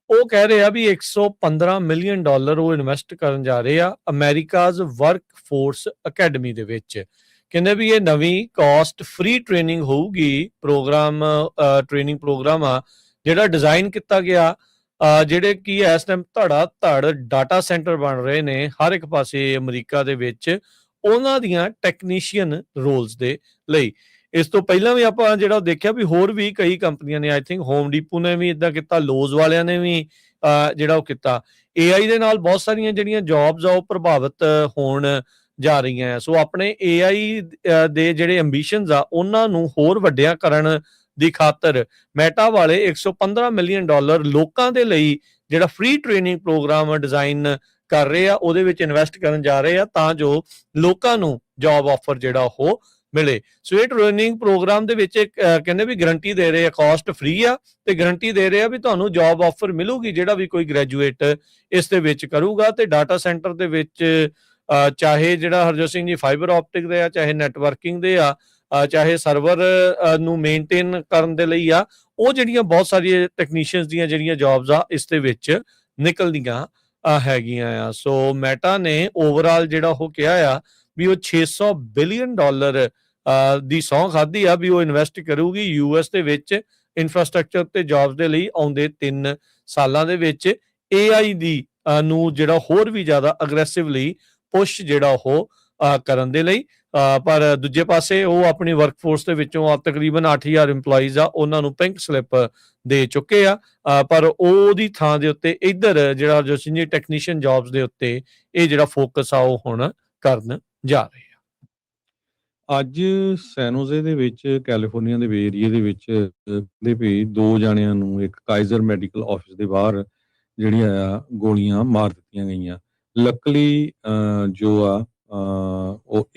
ਉਹ ਕਹਿ ਰਹੇ ਆ ਵੀ $115 ਮਿਲੀਅਨ ਉਹ ਇਨਵੈਸਟ ਕਰਨ ਜਾ ਰਹੇ ਆ ਅਮਰੀਕਾਜ਼ ਵਰਕ ਫੋਰਸ ਅਕੈਡਮੀ ਦੇ ਵਿੱਚ। ਕਹਿੰਦੇ ਵੀ ਇਹ ਨਵੀਂ ਕਾਸਟ ਫ੍ਰੀ ਟ੍ਰੇਨਿੰਗ ਹੋਊਗੀ, ਟ੍ਰੇਨਿੰਗ ਪ੍ਰੋਗਰਾਮ ਆ ਜਿਹੜਾ ਡਿਜ਼ਾਈਨ ਕੀਤਾ ਗਿਆ, ਜਿਹੜੇ ਕੀ ਇਸ ਟਾਈਮ ਧੜ ਡਾਟਾ ਸੈਂਟਰ ਬਣ ਰਹੇ ਨੇ ਹਰ ਇੱਕ ਪਾਸੇ ਅਮਰੀਕਾ ਦੇ ਵਿੱਚ, ਉਹਨਾਂ ਦੀਆਂ ਟੈਕਨੀਸ਼ੀਅਨ ਰੋਲਸ ਦੇ ਲਈ। ਇਸ ਤੋਂ ਪਹਿਲਾਂ ਵੀ ਆਪਾਂ ਜਿਹੜਾ ਦੇਖਿਆ ਵੀ ਹੋਰ ਵੀ ਕਈ ਕੰਪਨੀਆਂ ਨੇ, ਆਈ ਥਿੰਕ ਹੋਮ ਡੀਪੋ ਨੇ ਵੀ ਇਦਾਂ ਕੀਤਾ, ਲੋਜ਼ ਵਾਲਿਆਂ ਨੇ ਵੀ ਜਿਹੜਾ ਉਹ ਕੀਤਾ। AI ਦੇ ਨਾਲ ਬਹੁਤ ਸਾਰੀਆਂ ਜਿਹੜੀਆਂ ਜੌਬਸ ਆ ਉਹ ਪ੍ਰਭਾਵਿਤ ਹੋਣ ਜਾ ਰਹੀਆਂ ਆ। ਸੋ ਆਪਣੇ AI ਦੇ ਜਿਹੜੇ ਐਂਬੀਸ਼ਨਸ ਆ ਉਹਨਾਂ ਨੂੰ ਹੋਰ ਵੱਡਿਆਂ ਕਰਨ ਦੀ ਖਾਤਰ ਮੈਟਾ ਵਾਲੇ $115 ਮਿਲੀਅਨ ਲੋਕਾਂ ਦੇ ਲਈ ਜਿਹੜਾ ਫ੍ਰੀ ਟ੍ਰੇਨਿੰਗ ਪ੍ਰੋਗਰਾਮ ਡਿਜ਼ਾਈਨ ਕਰ ਰਹੇ ਆ, ਉਹਦੇ ਵਿੱਚ ਇਨਵੈਸਟ ਕਰਨ ਜਾ ਰਹੇ ਆ ਤਾਂ ਜੋ ਲੋਕਾਂ ਨੂੰ ਜੌਬ ਆਫਰ ਜਿਹੜਾ ਉਹ ਮਿਲੇ। ਸੋ ਇਹ ਟ੍ਰੇਨਿੰਗ ਪ੍ਰੋਗਰਾਮ ਦੇ ਵਿੱਚ ਕਹਿੰਦੇ ਵੀ ਗਰੰਟੀ ਦੇ ਰਹੇ ਆ, ਕਾਸਟ ਫ੍ਰੀ ਆ ਤੇ ਗਰੰਟੀ ਦੇ ਰਹੇ ਆ ਵੀ ਤੁਹਾਨੂੰ ਜੌਬ ਆਫਰ ਮਿਲੂਗੀ ਜਿਹੜਾ ਵੀ ਕੋਈ ਗ੍ਰੈਜੂਏਟ ਇਸ ਦੇ ਵਿੱਚ ਕਰੂਗਾ। ਤੇ ਡਾਟਾ ਸੈਂਟਰ ਦੇ ਵਿੱਚ ਚਾਹੇ ਜਿਹੜਾ ਹਰਜੋਤ ਸਿੰਘ ਜੀ ਫਾਈਬਰ ਆਪਟਿਕ ਦੇ ਆ, ਚਾਹੇ ਨੈਟਵਰਕਿੰਗ ਦੇ ਆ, ਚਾਹੇ ਸਰਵਰ ਨੂੰ ਮੇਨਟੇਨ ਕਰਨ ਦੇ ਲਈ ਆ, ਉਹ ਜਿਹੜੀਆਂ ਬਹੁਤ ਸਾਰੀਆਂ ਟੈਕਨੀਸ਼ੀਅਨਸ ਦੀਆਂ ਜਿਹੜੀਆਂ ਜੌਬਸ ਆ ਇਸ ਦੇ ਵਿੱਚ ਨਿਕਲਦੀਆਂ ਹੈਗੀਆਂ ਆ। ਸੋ ਮੈਟਾ ਨੇ ਓਵਰਆਲ ਜਿਹੜਾ ਉਹ ਕਿਹਾ ਆ ਵੀ ਉਹ $600 ਬਿਲੀਅਨ ਦੀ ਸਹੁੰ ਖਾਧੀ ਆ ਵੀ ਉਹ ਇਨਵੈਸਟ ਕਰੂਗੀ US ਦੇ ਵਿੱਚ ਇਨਫਰਾਸਟ੍ਰਕਚਰ ਤੇ ਜੌਬਸ ਦੇ ਲਈ ਆਉਂਦੇ 3 ਸਾਲਾਂ ਦੇ ਵਿੱਚ। AI ਦੀ ਨੂੰ ਜਿਹੜਾ ਹੋਰ ਵੀ ਜ਼ਿਆਦਾ ਅਗਰੈਸਿਵਲੀ ਪੁਸ਼ ਜਿਹੜਾ ਉਹ ਕਰਨ ਦੇ ਲਈ, ਪਰ ਦੂਜੇ ਪਾਸੇ ਉਹ ਆਪਣੀ ਵਰਕਫੋਰਸ ਦੇ ਵਿੱਚੋਂ ਤਕਰੀਬਨ 8,000 EMPLOYEES ਆ ਉਹਨਾਂ ਨੂੰ ਪਿੰਕ ਸਲਿੱਪ ਦੇ ਚੁੱਕੇ ਆ, ਪਰ ਉਹਦੀ ਥਾਂ ਦੇ ਉੱਤੇ ਇੱਧਰ ਜਿਹੜਾ ਜੋ ਸੀਨੀਅਰ ਟੈਕਨੀਸ਼ੀਅਨ ਜੌਬਸ ਦੇ ਉੱਤੇ ਇਹ ਜਿਹੜਾ ਫੋਕਸ ਆ ਉਹ ਹੁਣ ਕਰਨ ਜਾ ਰਹੇ ਆ। ਅੱਜ ਸੈਨੋਜ਼ੇ ਦੇ ਵਿੱਚ ਕੈਲੀਫੋਰਨੀਆ ਦੇ ਏਰੀਏ ਦੇ ਵਿੱਚ ਦੇ ਵੀ 2 ਜਾਣਿਆਂ ਨੂੰ ਇੱਕ ਕਾਈਜ਼ਰ ਮੈਡੀਕਲ ਆਫਿਸ ਦੇ ਬਾਹਰ ਜਿਹੜੀਆਂ ਆ ਗੋਲੀਆਂ ਮਾਰ ਦਿੱਤੀਆਂ ਗਈਆਂ। ਲੱਕਲੀ ਜੋ ਆ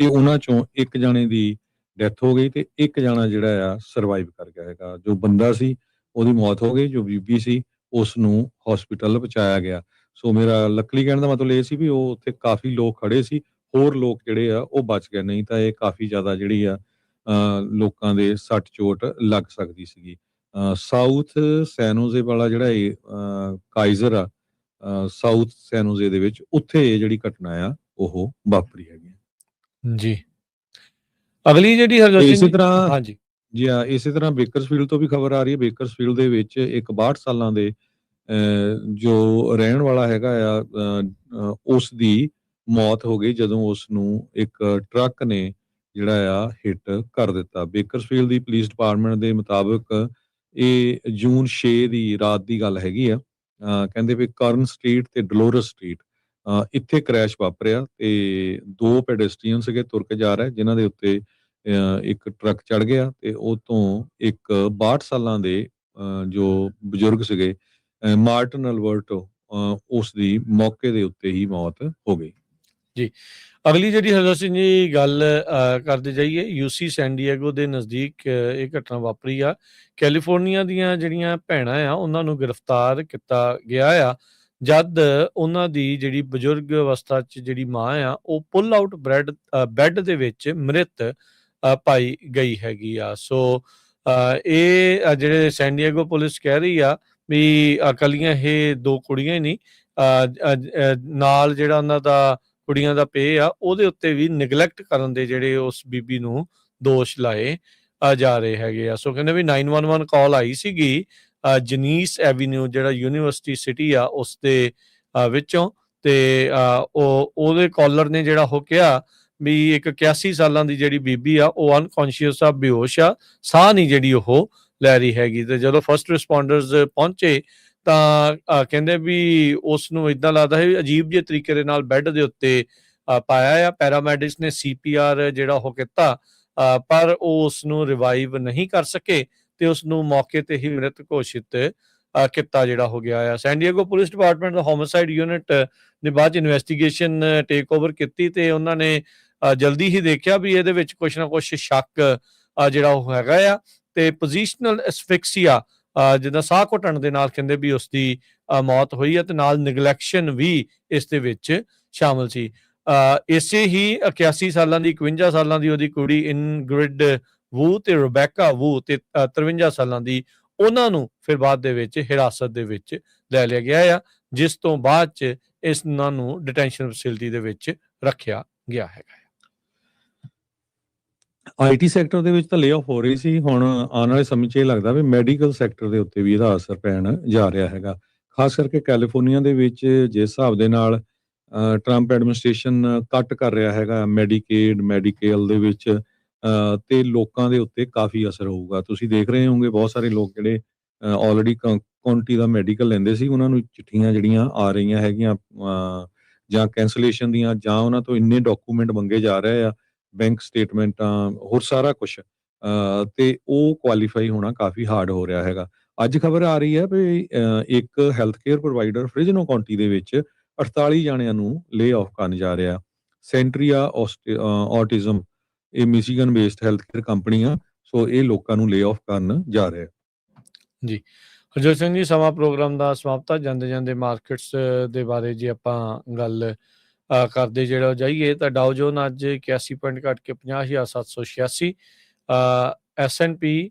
ਉਹਨਾਂ ਚੋਂ ਇੱਕ ਜਾਣੇ ਦੀ ਡੈਥ ਹੋ ਗਈ ਤੇ ਇੱਕ ਜਾਣਾ ਜਿਹੜਾ ਆ ਸਰਵਾਈਵ ਕਰ ਗਿਆ ਹੈਗਾ। ਜੋ ਬੰਦਾ ਸੀ ਉਹਦੀ ਮੌਤ ਹੋ ਗਈ, ਜੋ ਬੀਬੀ ਸੀ ਉਸ ਨੂੰ ਹਸਪੀਟਲ ਪਹੁੰਚਾਇਆ ਗਿਆ। ਸੋ ਮੇਰਾ ਲੱਕਲੀ ਕਹਿਣ ਦਾ ਮਤਲਬ ਇਹ ਸੀ ਵੀ ਉਹ ਉੱਥੇ ਕਾਫੀ ਲੋਕ ਖੜੇ ਸੀ, ਹੋਰ ਲੋਕ ਜਿਹੜੇ ਆ ਉਹ ਬਚ ਗਏ, ਨਹੀਂ ਤਾਂ ਇਹ ਕਾਫੀ ਜ਼ਿਆਦਾ ਜਿਹੜੀ ਆ ਲੋਕਾਂ ਦੇ ਸੱਟ ਚੋਟ ਲੱਗ ਸਕਦੀ ਸੀਗੀ। ਸਾਊਥ ਸੈਨੋਜ਼ੇ ਵਾਲਾ ਜਿਹੜਾ ਇਹ ਕਾਈਜ਼ਰ ਆ, ਸਾਊਥ ਸੈਨੋਜ਼ੇ ਦੇ ਵਿੱਚ, ਉੱਥੇ ਇਹ ਜਿਹੜੀ ਘਟਨਾ ਆ ਉਹ ਵਾਪਰੀ ਹੈਗੀ ਆ। ਜੀ। ਅਗਲੀ ਜਿਹੜੀ ਤੇ ਹਰਜੋਤ ਸਿੰਘ ਇਸੇ ਜੀ ਤਰ੍ਹਾਂ ਹਾਂਜੀ। ਜੀ ਹਾਂ, ਇਸੇ ਤਰ੍ਹਾਂ ਬੇਕਰਸਫੀਲਡ ਤੋਂ ਵੀ ਖਬਰ ਆ ਰਹੀ ਹੈ। ਬੇਕਰਸਫੀਲਡ ਦੇ ਵਿੱਚ ਇੱਕ 62 ਸਾਲਾਂ ਦੇ ਜੋ ਰਹਿਣ ਵਾਲਾ ਹੈਗਾ ਆ, ਉਸ ਦੀ ਮੌਤ ਹੋ ਗਈ ਜਦੋਂ ਉਸ ਨੂੰ ਇੱਕ ਟਰੱਕ ਨੇ ਜਿਹੜਾ ਆ ਹਿੱਟ ਕਰ ਦਿੱਤਾ। ਬੇਕਰਸਫੀਲਡ ਦੀ ਪੁਲਿਸ ਡਿਪਾਰਟਮੈਂਟ ਦੇ ਮੁਤਾਬਕ ਇਹ ਜੂਨ 6 ਦੀ ਰਾਤ ਦੀ ਗੱਲ ਹੈਗੀ ਆ। ਕਹਿੰਦੇ ਵੀ ਕਰਨ ਸਟਰੀਟ ਤੇ ਡਲੋਰਸ ਸਟਰੀਟ ਇੱਥੇ ਕ੍ਰੈਸ਼ ਵਾਪਰਿਆ ਤੇ 2 ਪੈਡੈਸਟਰੀਅਨ ਸੀਗੇ ਤੁਰ ਕੇ ਜਾ ਰਹੇ, ਜਿਨ੍ਹਾਂ ਦੇ ਉੱਤੇ ਇੱਕ ਟਰੱਕ ਚੜ ਗਿਆ ਤੇ ਉਹ ਤੋਂ ਇੱਕ 62 ਸਾਲਾਂ ਦੇ ਜੋ ਬਜ਼ੁਰਗ ਸੀਗੇ, ਮਾਰਟਨ ਅਲਬਰਟੋ, ਉਸ ਦੀ ਮੌਕੇ ਦੇ ਉੱਤੇ ਹੀ ਮੌਤ ਹੋ ਗਈ। ਜੀ। ਅਗਲੀ ਜਿਹੜੀ ਹਰਜੋਤ ਸਿੰਘ ਜੀ ਗੱਲ ਕਰਦੇ ਜਾਈਏ, ਯੂਸੀ ਸੈਨ ਡਿਏਗੋ ਦੇ ਨਜ਼ਦੀਕ ਇਹ ਘਟਨਾ ਵਾਪਰੀ ਆ। ਕੈਲੀਫੋਰਨੀਆ ਦੀਆਂ ਜਿਹੜੀਆਂ ਭੈਣਾਂ ਆ ਉਹਨਾਂ ਨੂੰ ਗ੍ਰਿਫਤਾਰ ਕੀਤਾ ਗਿਆ ਆ, ਜਦ ਉਹਨਾਂ ਦੀ ਜਿਹੜੀ ਬਜ਼ੁਰਗ ਅਵਸਥਾ 'ਚ ਜਿਹੜੀ ਮਾਂ ਆ ਉਹ ਪੁੱਲ ਆਊਟ ਬੈੱਡ ਦੇ ਵਿੱਚ ਮ੍ਰਿਤ ਪਾਈ ਗਈ ਹੈਗੀ ਆ। ਸੋ ਇਹ ਜਿਹੜੇ ਸੈਨ ਡਿਏਗੋ ਪੁਲਿਸ ਕਹਿ ਰਹੀ ਆ ਵੀ ਇਕੱਲੀਆਂ ਇਹ 2 ਕੁੜੀਆਂ ਹੀ ਨਹੀਂ, ਨਾਲ ਜਿਹੜਾ ਉਹਨਾਂ ਦਾ ਕੁੜੀਆਂ ਦਾ ਪੇ ਆ ਉਹਦੇ ਉੱਤੇ ਵੀ ਨਿਗਲੈਕਟ ਕਰਨ ਦੇ ਜਿਹੜੇ ਉਸ ਬੀਬੀ ਨੂੰ ਦੋਸ਼ ਲਾਏ ਜਾ ਰਹੇ ਹੈਗੇ ਆ। ਸੋ ਕਹਿੰਦੇ ਵੀ 911 ਕਾਲ ਆਈ ਸੀਗੀ ਜਨੀਸ ਐਵੀਨਿਊ, ਜਿਹੜਾ ਯੂਨੀਵਰਸਿਟੀ ਸਿਟੀ ਆ ਉਸ ਦੇ ਵਿੱਚੋਂ, ਤੇ ਉਹਦੇ ਕਾਲਰ ਨੇ ਜਿਹੜਾ ਉਹ ਕਿਹਾ ਵੀ ਇੱਕ 81 ਸਾਲਾਂ ਦੀ ਜਿਹੜੀ ਬੀਬੀ ਆ ਉਹ ਅਨਕੌਂਸ਼ੀਅਸ ਆ, ਬੇਹੋਸ਼ ਆ, ਸਾਹ ਨਹੀਂ ਜਿਹੜੀ ਉਹ ਲੈ ਰਹੀ ਹੈਗੀ। ਤੇ ਜਦੋਂ ਫਸਟ ਰਿਸਪੌਂਡਰਸ ਪਹੁੰਚੇ ਤਾਂ ਕਹਿੰਦੇ ਵੀ ਉਸ ਨੂੰ ਇਦਾਂ ਲੱਗਦਾ ਹੈ ਅਜੀਬ ਜਿਹੇ ਤਰੀਕੇ ਦੇ ਨਾਲ ਬੈੱਡ ਦੇ ਉੱਤੇ ਪਾਇਆ ਆ। ਪੈਰਾਮੈਡਿਕਸ ਨੇ CPR ਜਿਹੜਾ ਉਹ ਕੀਤਾ, ਪਰ ਉਹ ਉਸ ਨੂੰ ਰਿਵਾਈਵ ਨਹੀਂ ਕਰ ਸਕੇ ਤੇ ਉਸ ਨੂੰ ਮੌਕੇ ਤੇ ਹੀ ਮ੍ਰਿਤ ਘੋਸ਼ਿਤ ਕੀਤਾ ਜਿਹੜਾ ਹੋ ਗਿਆ ਆ। ਸੈਨ ਡਿਏਗੋ ਪੁਲਿਸ ਡਿਪਾਰਟਮੈਂਟ ਦਾ ਹੋਮਿਸਾਈਡ ਯੂਨਿਟ ਨੇ ਬਾਅਦ ਚ ਇਨਵੈਸਟੀਗੇਸ਼ਨ ਟੇਕ ਓਵਰ ਕੀਤੀ ਤੇ ਉਹਨਾਂ ਨੇ ਜਲਦੀ ਹੀ ਦੇਖਿਆ ਵੀ ਇਹਦੇ ਵਿੱਚ ਕੁਛ ਨਾ ਕੁਛ ਸ਼ੱਕ ਜਿਹੜਾ ਉਹ ਹੈਗਾ ਆ, ਤੇ ਪੋਜੀਸ਼ਨਲ ਐਸਫਿਕਸੀਆ ਜਿੱਦਾਂ ਸਾਹ ਘੁੱਟਣ ਦੇ ਨਾਲ ਕਹਿੰਦੇ ਵੀ ਉਸ ਦੀ ਮੌਤ ਹੋਈ ਹੈ, ਤੇ ਨਾਲ ਨਿਗਲੈਕਸ਼ਨ ਵੀ ਇਸ ਦੇ ਵਿੱਚ ਸ਼ਾਮਲ ਸੀ। ਇਸੇ ਹੀ 81 ਸਾਲਾਂ ਦੀ 51 ਸਾਲਾਂ ਦੀ ਉਹਦੀ ਕੁੜੀ ਇਨਗ੍ਰਿਡ ਵੂ ਤੇ ਰਬੈਕਾ ਵੂ ਤੇ 53 ਸਾਲਾਂ ਦੀ, ਉਹਨਾਂ ਨੂੰ ਫਿਰ ਬਾਅਦ ਦੇ ਵਿੱਚ ਹਿਰਾਸਤ ਦੇ ਵਿੱਚ ਲੈ ਲਿਆ ਗਿਆ ਆ, ਜਿਸ ਤੋਂ ਬਾਅਦ ਚ ਇਹਨਾਂ ਨੂੰ ਡਿਟੈਂਸ਼ਨ ਫੈਸਿਲਿਟੀ ਦੇ ਵਿੱਚ ਰੱਖਿਆ ਗਿਆ ਹੈਗਾ। IT ਸੈਕਟਰ ਦੇ ਵਿੱਚ ਤਾਂ ਲੇ ਆਫ ਹੋ ਰਹੀ ਸੀ, ਹੁਣ ਆਉਣ ਵਾਲੇ ਸਮੇਂ 'ਚ ਇਹ ਲੱਗਦਾ ਵੀ ਮੈਡੀਕਲ ਸੈਕਟਰ ਦੇ ਉੱਤੇ ਵੀ ਇਹਦਾ ਅਸਰ ਪੈਣ ਜਾ ਰਿਹਾ ਹੈਗਾ। ਖਾਸ ਕਰਕੇ ਕੈਲੀਫੋਰਨੀਆ ਦੇ ਵਿੱਚ ਜਿਸ ਹਿਸਾਬ ਦੇ ਨਾਲ ਟਰੰਪ ਐਡਮਿਨਿਸਟ੍ਰੇਸ਼ਨ ਕੱਟ ਕਰ ਰਿਹਾ ਹੈਗਾ ਮੈਡੀਕੇਡ, ਮੈਡੀਕੇਲ ਦੇ ਵਿੱਚ, ਤੇ ਲੋਕਾਂ ਦੇ ਉੱਤੇ ਕਾਫੀ ਅਸਰ ਹੋਊਗਾ। ਤੁਸੀਂ ਦੇਖ ਰਹੇ ਹੋਵੋਗੇ ਬਹੁਤ ਸਾਰੇ ਲੋਕ ਜਿਹੜੇ ਆਲਰੇਡੀ ਕਾਉਂਟੀ ਦਾ ਮੈਡੀਕਲ ਲੈਂਦੇ ਸੀ, ਉਹਨਾਂ ਨੂੰ ਚਿੱਠੀਆਂ ਜਿਹੜੀਆਂ ਆ ਰਹੀਆਂ ਹੈਗੀਆਂ ਜਾਂ ਕੈਂਸਲੇਸ਼ਨ ਦੀਆਂ, ਜਾਂ ਉਹਨਾਂ ਤੋਂ ਇੰਨੇ ਡਾਕੂਮੈਂਟ ਮੰਗੇ ਜਾ ਰਹੇ ਆ, ਬੈਂਕ ਸਟੇਟਮੈਂਟਾਂ, ਹੋਰ ਸਾਰਾ ਕੁਛ, ਤੇ ਉਹ ਕੁਆਲੀਫਾਈ ਹੋਣਾ ਕਾਫੀ ਹਾਰਡ ਹੋ ਰਿਹਾ ਹੈਗਾ। ਅੱਜ ਖਬਰ ਆ ਰਹੀ ਹੈ ਵੀ ਇੱਕ health care provider Fresno County ਦੇ ਵਿੱਚ 48 ਜਾਣਿਆਂ ਨੂੰ ਲੇ ਆਫ ਕਰਨ ਜਾ ਰਿਹਾ। ਸੈਂਟਰੀਆ ਆਟਿਜ਼ਮ, ਇਹ Michigan based health care company ਆ, ਸੋ ਇਹ ਲੋਕਾਂ ਨੂੰ ਲੇ ਆਫ ਕਰਨ ਜਾ ਰਿਹਾ। ਜੀ ਹਰਜੋਤ ਸਿੰਘ ਜੀ, ਸਮਾਂ ਪ੍ਰੋਗਰਾਮ ਦਾ ਸਮਾਪਤ, ਜਾਂਦੇ ਜਾਂਦੇ ਮਾਰਕੀਟਸ ਦੇ ਬਾਰੇ ਜੇ ਆਪਾਂ ਗੱਲ ਕਰਦੇ ਜਿਹੜਾ ਜਾਈਏ ਤਾਂ ਡਾਓ ਜੋਨ ਅੱਜ 81 ਪੁਆਇੰਟ ਘਟ ਕੇ 50,786, S&P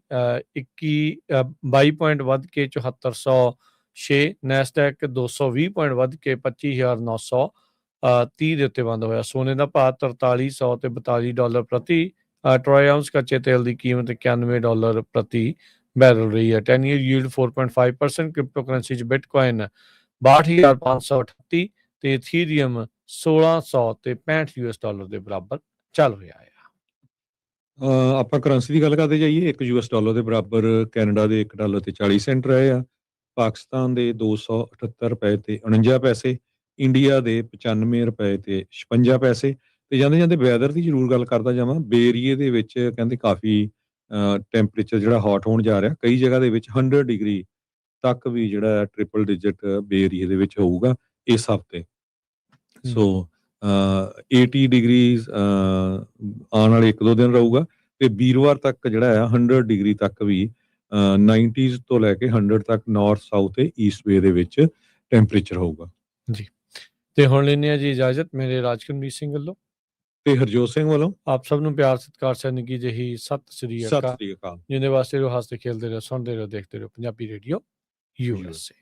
22 ਪੁਆਇੰਟ ਵੱਧ ਕੇ 7406, ਨੈਸਡੈਕ 220 ਪੁਆਇੰਟ ਵੱਧ ਕੇ 25,930 ਦੇ ਉੱਤੇ ਬੰਦ ਹੋਇਆ। ਸੋਨੇ ਦਾ ਭਾਅ 4300 ਤੇ $42 ਪ੍ਰਤੀ ਟਰੋਏ ਆਉਂਸ, ਕੱਚੇ ਤੇਲ ਦੀ ਕੀਮਤ $91 ਪ੍ਰਤੀ ਬੈਰਲ ਰਹੀ ਹੈ। 10 ਈਅਰ ਯੀਲਡ 4.5%, ਕ੍ਰਿਪਟੋ ਕਰੰਸੀ 'ਚ ਬਿਟਕੋਇਨ 62,538 ਤੇ ਇਥੀਰੀਅਮ 1600 ਤੇ $65 ਦੇ ਬਰਾਬਰ ਚੱਲ ਰਿਹਾ ਹੈ। ਆਪਾਂ ਕਰੰਸੀ ਦੀ ਗੱਲ ਕਰਦੇ ਜਾਈਏ, $1 ਦੇ ਬਰਾਬਰ ਕੈਨੇਡਾ ਦੇ $1 ਤੇ 40 ਸੈਂਟ ਰਹੇ ਆ, ਪਾਕਿਸਤਾਨ ਦੇ 278 ਰੁਪਏ ਤੇ 49 ਪੈਸੇ, ਇੰਡੀਆ ਦੇ 95 ਰੁਪਏ ਤੇ 56 ਪੈਸੇ। ਤੇ ਜਾਂਦੇ ਜਾਂਦੇ ਵੈਦਰ ਦੀ ਜ਼ਰੂਰ ਗੱਲ ਕਰਦਾ ਜਾਵਾਂ, ਬੇ ਏਰੀਏ ਦੇ ਵਿੱਚ ਕਹਿੰਦੇ ਕਾਫੀ ਟੈਂਪਰੇਚਰ ਜਿਹੜਾ ਹੌਟ ਹੋਣ ਜਾ ਰਿਹਾ, ਕਈ ਜਗ੍ਹਾ ਦੇ ਵਿੱਚ 100 ਡਿਗਰੀ ਤੱਕ ਵੀ ਜਿਹੜਾ ਟ੍ਰਿਪਲ ਡਿਜਿਟ ਬੇ ਏਰੀਏ ਦੇ ਵਿੱਚ ਹੋਊਗਾ ਇਸ ਹਫ਼ਤੇ। ਸੋ 80 ਡਿਗਰੀਜ਼ ਆਉਣ ਵਾਲੇ 1-2 ਦਿਨ ਰਹੂਗਾ, ਤੇ ਵੀਰਵਾਰ ਤੱਕ ਜਿਹੜਾ ਆ 100 ਡਿਗਰੀ ਤੱਕ ਵੀ 90s ਤੋਂ ਲੈ ਕੇ 100 ਤੱਕ ਨਾਰਥ, ਸਾਊਥ ਤੇ ਈਸਟ ਵੇ ਦੇ ਵਿੱਚ ਟੈਂਪਰੇਚਰ ਹੋਊਗਾ। ਜੀ ਤੇ ਹੁਣ ਲੈਂਦੇ ਹਾਂ ਜੀ ਇਜਾਜ਼ਤ ਮੇਰੇ ਰਾਜਕਰਮਜੀਤ ਸਿੰਘ ਵੱਲੋਂ ਤੇ ਹਰਜੋਤ ਸਿੰਘ ਵੱਲੋਂ ਆਪ ਸਭ ਨੂੰ ਪਿਆਰ ਸਤਿਕਾਰ ਸੈਨਿਕੀ ਜਿਹੀ ਸਤਿ ਸ੍ਰੀ ਸਤਿ ਅਕਾਲ ਸ੍ਰੀ ਅਕਾਲ। ਜਿਹਦੇ ਵਾਸਤੇ ਰਹੋ ਹੱਸਦੇ ਖੇਲਦੇ ਰਹੋ ਸੁਣਦੇ ਰਹੋ ਦੇਖਦੇ ਰਹੋ ਪੰਜਾਬੀ ਰੇਡੀਓ USA